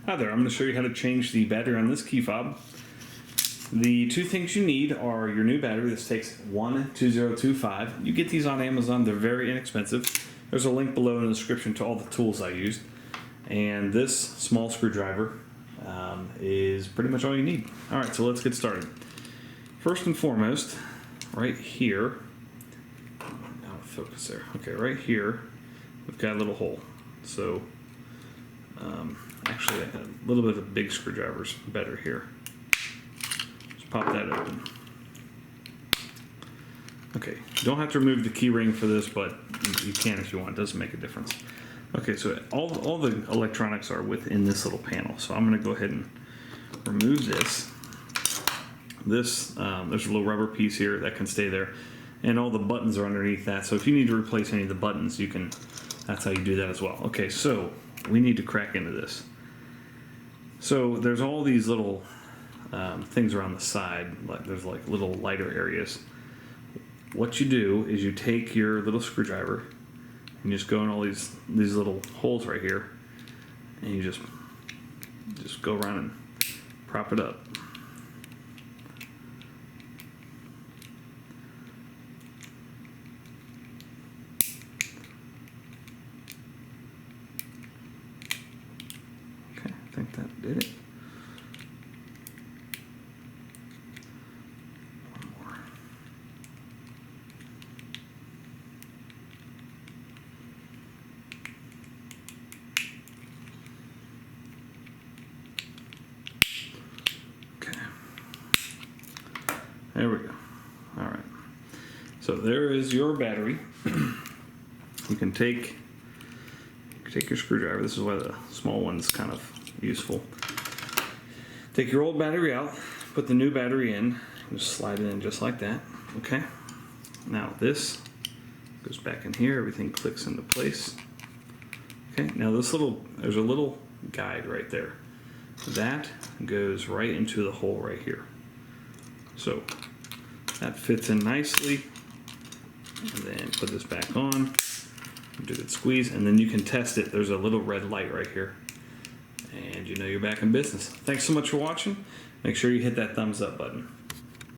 Hi there, I'm going to show you how to change the battery on this key fob. The two things you need are your new battery. This takes 12025. You get these on Amazon, they're very inexpensive. There's a link below in the description to all the tools I used. And this small screwdriver is pretty much all you need. Alright, so let's get started. First and foremost, right here, now focus there. Okay, right here, we've got a little hole. So, actually, a little bit of a big screwdriver's better here. Just pop that open. Okay, you don't have to remove the key ring for this, but you can if you want. It doesn't make a difference. Okay, so all the electronics are within this little panel. So I'm going to go ahead and remove this. There's a little rubber piece here that can stay there, and all the buttons are underneath that. So if you need to replace any of the buttons, you can. That's how you do that as well. Okay, so we need to crack into this. So there's all these little things around the side, like there's like little lighter areas. What you do is you take your little screwdriver and you just go in all these little holes right here, and you just go around and prop it up. Okay, I think that did it. One more. Okay. There we go. All right. So there is your battery. You can take your screwdriver. This is why the small one's kind of useful. Take your old battery out, put the new battery in, and just slide it in just like that. Okay. Now this goes back in here. Everything clicks into place. Okay. Now there's a little guide right there. That goes right into the hole right here. So that fits in nicely. And then put this back on. Do the squeeze, and then you can test it. There's a little red light right here, and you know you're back in business. Thanks so much for watching. Make sure you hit that thumbs up button.